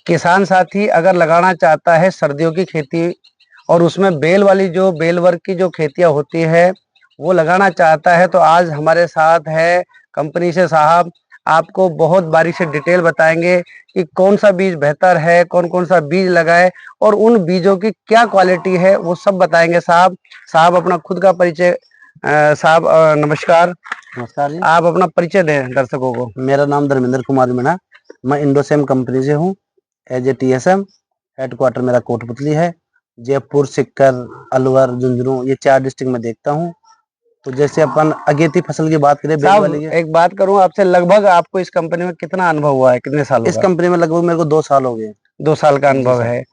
किसान साथी अगर लगाना चाहता है सर्दियों की खेती और उसमें बेल वाली जो बेल वर्ग की जो खेतियां होती है वो लगाना चाहता है, तो आज हमारे साथ है कंपनी से साहब। आपको बहुत बारीक से डिटेल बताएंगे कि कौन सा बीज बेहतर है, कौन कौन सा बीज लगाए और उन बीजों की क्या क्वालिटी है वो सब बताएंगे साहब। साहब अपना खुद का परिचय साहब नमस्कार। नमस्कार जी। आप अपना परिचय दें दर्शकों को। मेरा नाम धर्मेंद्र कुमार मीणा, मैं इंडोसेम कंपनी से हूँ एज ए TSM। हेडक्वार्टर मेरा कोटपुतली है। जयपुर, सीकर, अलवर, झुंझुनू ये 4 डिस्ट्रिक्ट में देखता हूँ। तो जैसे अपन अगेती फसल की बात करें, बेल वाली साहब एक बात करूं आपसे, लगभग आपको इस कंपनी में कितना अनुभव हुआ है, कितने सालों इस का? कंपनी में लगभग मेरे को 2 साल हो गए। 2 साल का जी अनुभव सर। है।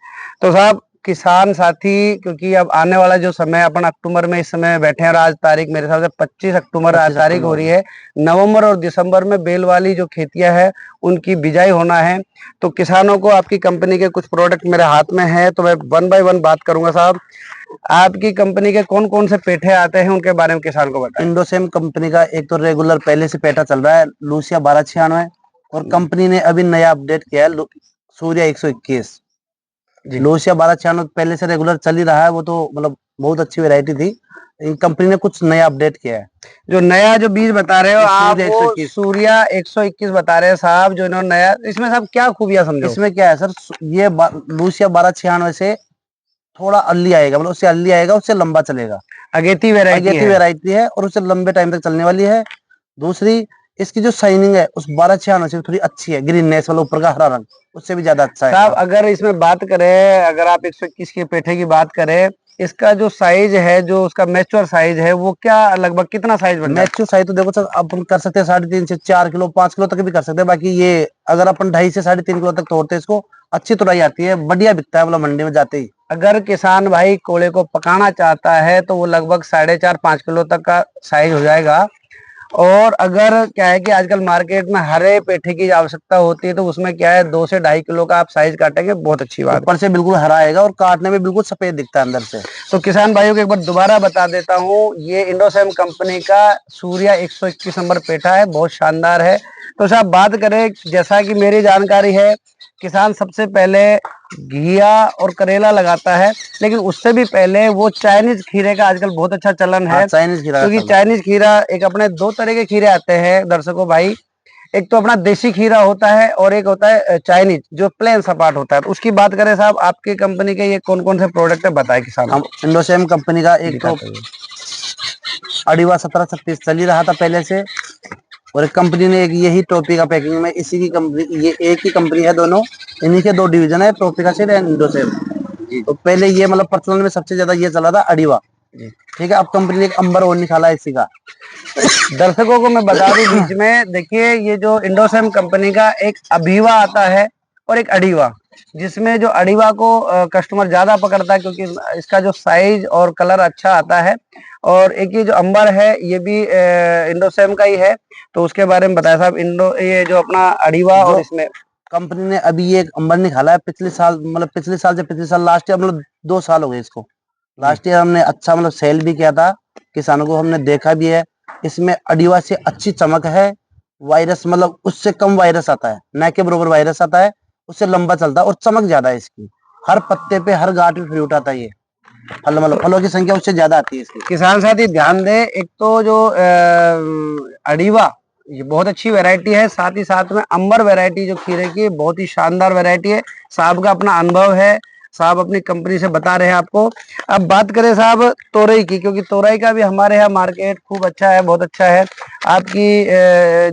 तो साहब किसान साथी, क्योंकि अब आने वाला जो समय अपन अक्टूबर में इस समय बैठे हैं और आज तारीख मेरे हिसाब से 25 अक्टूबर आज 25 तारीख हो अक्टूबर रही है। नवंबर और दिसंबर में बेल वाली जो खेतियां हैं उनकी बिजाई होना है। तो किसानों को आपकी कंपनी के कुछ प्रोडक्ट मेरे हाथ में है, तो मैं 1 बाय 1 बात करूंगा साहब। आपकी कंपनी के कौन कौन से पेठे आते हैं उनके बारे में किसान को बताएं। इंडोसेम कंपनी का एक तो रेगुलर पहले से पेटा चल रहा है लूसिया 1296, और कंपनी ने अभी नया अपडेट किया है सूर्या 121। जी लोसिया 1296 पहले से रेगुलर चल ही रहा है, वो तो मतलब बहुत अच्छी वैरायटी थी। इन कंपनी ने कुछ नया अपडेट किया है। जो नया जो बीज बता रहे हो ये आप सूर्य वो 121। सूर्या 121 बता रहे हैं साहब, जो इन्होंने नया, इसमें साहब क्या खूबियां समझो? इसमें क्या है सर, ये लूसिया 1296 से थोड़ा अर्ली आएगा, मतलब उससे अर्ली आएगा, उससे लंबा चलेगा। अगेती वैरायटी अगेती है। वैरायटी है और उससे लंबे टाइम तक चलने वाली है। दूसरी, इसकी जो शाइनिंग है उस 1296 से थोड़ी अच्छी है, ग्रीननेस वाला ऊपर का हरा रंग उससे भी ज्यादा अच्छा है। साहब अगर इसमें बात करें, अगर आप 121 के पेठे की बात करें, इसका जो साइज है, जो उसका मैच्योर साइज है, वो क्या लगभग कितना साइज बन जाता मैच्योर साइज तो देखो सर, अपन कर सकते हैं 3.5 से 4 किलो 5 किलो तक भी कर सकते हैं। बाकी ये अगर अपन 2.5 से 3.5 किलो तक तोड़ते हैं इसको, अच्छी तुड़ाई आती है, बढ़िया बिकता है, मतलब मंडी में जाते ही। है? अगर किसान भाई कोड़े को पकाना चाहता है तो वो लगभग 4.5-5 किलो तक का साइज हो जाएगा। और अगर क्या है कि आजकल मार्केट में हरे पेठे की आवश्यकता होती है, तो उसमें क्या है 2 से 2.5 किलो का आप साइज काटेंगे, बहुत अच्छी बात है। ऊपर से बिल्कुल हरा आएगा और काटने में बिल्कुल सफेद दिखता है अंदर से। तो किसान भाइयों को एक बार दोबारा बता देता हूँ, ये इंडोसैम कंपनी का सूर्या 121 नंबर पेठा है, बहुत शानदार है। तो साहब बात करें, जैसा कि मेरी जानकारी है, किसान सबसे पहले घिया और करेला लगाता है, लेकिन उससे भी पहले वो चाइनीज खीरे का आजकल बहुत अच्छा चलन हाँ, है। चाइनीज खीरा का क्योंकि चल रहा चाइनीज खीरा एक, अपने 2 तरह के खीरे आते हैं दर्शकों भाई। एक तो अपना देसी खीरा होता है और एक होता है चाइनीज, जो प्लेन सपाट होता है। तो उसकी बात करें साहब, आपकी कंपनी के ये कौन कौन से प्रोडक्ट है, बताए किसानों हम को। इंडोसेम कंपनी का एक तो दिखाते हुए। अड़ीवा 1736 चल ही रहा था पहले से, और एक कंपनी ने एक यही टोपी का पैकिंग में, इसी की कंपनी, ये एक ही कंपनी है दोनों, इन्हीं के 2 डिवीजन है, टोपी का सेट एंड इंडोसेम। तो पहले ये मतलब प्रचलन में सबसे ज्यादा ये चला था अड़ीवा। ठीक है, अब कंपनी ने एक अंबर और निकाला है इसी का। दर्शकों को मैं बता दूं बीच में, देखिए ये जो इंडोसैम कंपनी का एक अभीवा आता है और एक अड़ीवा, जिसमें जो अड़ीवा को कस्टमर ज्यादा पकड़ता है क्योंकि इसका जो साइज और कलर अच्छा आता है। और एक ये जो अंबर है ये भी इंडोसैम का ही है। तो उसके बारे में बताया साहब, ये जो अपना अड़ीवा और जो इसमें। कंपनी ने अभी ये एक अंबर निकाला है पिछले साल, मतलब पिछले साल से पिछले साल, लास्ट ईयर, मतलब 2 साल हो गए इसको। जी लास्ट ईयर हमने अच्छा मतलब सेल भी किया था, किसानों को हमने देखा भी है। इसमें अडीवा से अच्छी चमक है, वायरस मतलब उससे कम वायरस आता है, न के बरोबर वायरस आता है, उससे लंबा चलता है और चमक ज्यादा है इसकी। हर पत्ते पे हर गांठ पे फ्रूट आता है ये, फल मतलब फलों की संख्या उससे ज्यादा आती है इसकी। किसान साथी ध्यान दे, एक तो जो अड़ीवा ये बहुत अच्छी वैरायटी है, साथ ही साथ में अंबर वैरायटी जो खीरे की बहुत ही शानदार वैरायटी है। साहब का अपना अनुभव है, साहब अपनी कंपनी से बता रहे हैं आपको। अब बात करें साहब तोरई की, क्योंकि तोरई का भी हमारे यहाँ मार्केट खूब अच्छा है, बहुत अच्छा है। आपकी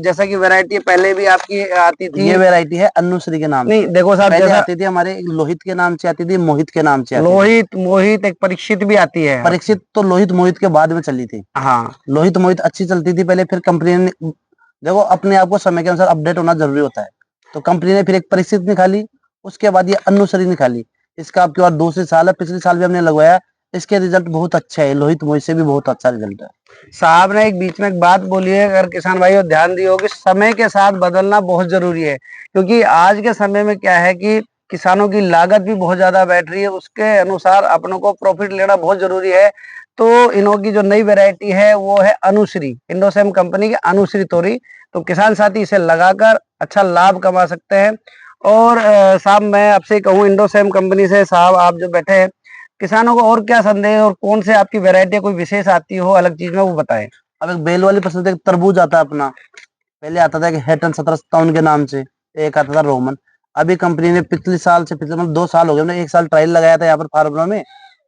जैसा कि वैरायटी पहले भी आपकी आती थी। ये वैरायटी है अनुश्री के नाम नहीं से। देखो साहब, पहले जैसा आती थी हमारे लोहित के नाम से आती थी, मोहित के नाम से आती थी। लोहित मोहित एक परीक्षित भी आती है आपकी। परीक्षित तो लोहित मोहित के बाद में चली थी। हाँ लोहित मोहित अच्छी चलती थी पहले, फिर कंपनी ने, देखो अपने आप को समय के अनुसार अपडेट होना जरूरी होता है, तो कंपनी ने फिर एक परीक्षित निकाली, उसके बाद ये अनुसरी निकाली। इसका अब की बार दूसरे साल है, पिछले साल भी हमने लगवाया, इसके रिजल्ट बहुत अच्छा है, लोहित मोहित से भी बहुत अच्छा रिजल्ट है। साहब ने एक बीच में एक बात बोली है, अगर किसान भाइयों ध्यान दिए हो, कि समय के साथ बदलना बहुत जरूरी है। क्योंकि आज के समय में क्या है कि किसानों की लागत भी बहुत ज्यादा बैठ रही है, उसके अनुसार अपनों को प्रॉफिट लेना बहुत जरूरी है। तो इन्हों की जो नई वैरायटी है वो है अनुश्री, इंडोसैम कंपनी की अनुश्री तोरी। तो किसान साथी इसे लगाकर अच्छा लाभ कमा सकते हैं। और साहब मैं आपसे कहूँ इंडोसैम कंपनी से, साहब आप जो बैठे हैं, किसानों को और क्या संदेश और कौन से आपकी वैरायटी कोई विशेष आती हो अलग चीज में, वो बताएं। अब एक बेल वाली फसल, एक तरबूज आता है अपना। पहले आता था कि हेटन 1757 के नाम से, एक आता था रोमन। अभी कंपनी ने पिछले साल से, पिछले मतलब 2 साल हो गए, हमने 1 साल ट्रायल लगाया था यहाँ पर फार्मर में।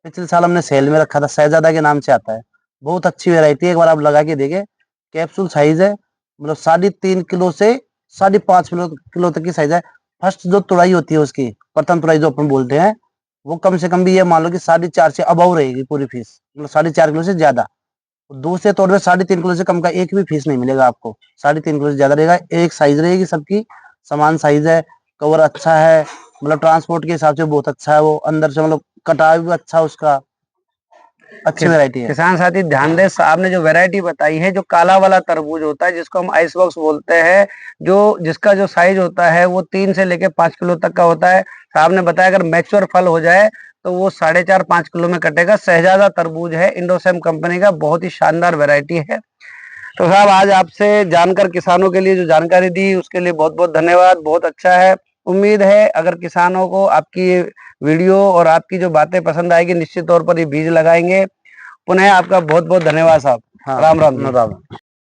पिछले साल हमने सेल में रखा था, शहजादा के नाम से आता है। बहुत अच्छी वेरायटी है, एक बार आप लगा के देखे। कैप्सूल साइज है, मतलब 3.5 किलो से 5.5 किलो तक की साइज है। फर्स्ट जो तुड़ाई होती है उसकी, प्रथम तुड़ाई जो अपन बोलते हैं, वो कम से कम भी ये मान लो कि 4.5 से अबव रहेगी पूरी फीस, मतलब 4.5 किलो से ज्यादा। दूसरे तौर पे 3.5 किलो से कम का एक भी फीस नहीं मिलेगा आपको। 3.5 किलो से ज्यादा रहेगा। एक साइज रहेगी सबकी, समान साइज है। कवर अच्छा है, मतलब ट्रांसपोर्ट के हिसाब से बहुत अच्छा है वो। अंदर से मतलब कटाव भी अच्छा है उसका। अच्छी वैरायटी है। किसान साथी ध्यान दें, साहब ने जो वैरायटी बताई है, जो काला वाला तरबूज होता है जिसको हम आइस बॉक्स बोलते हैं, जो जिसका जो साइज होता है वो 3 से लेके 5 किलो तक का होता है। साहब ने बताया अगर मैच्योर फल हो जाए तो वो 4.5-5 किलो में कटेगा। शहजादा तरबूज है इंडोसैम कंपनी का, बहुत ही शानदार वैरायटी है। तो साहब आज आपसे जानकर किसानों के लिए जो जानकारी दी उसके लिए बहुत बहुत धन्यवाद, बहुत अच्छा है। उम्मीद है अगर किसानों को आपकी ये वीडियो और आपकी जो बातें पसंद आएगी, निश्चित तौर पर ये बीज लगाएंगे। पुनः आपका बहुत बहुत धन्यवाद साहब। हाँ, राम राम जी। राम।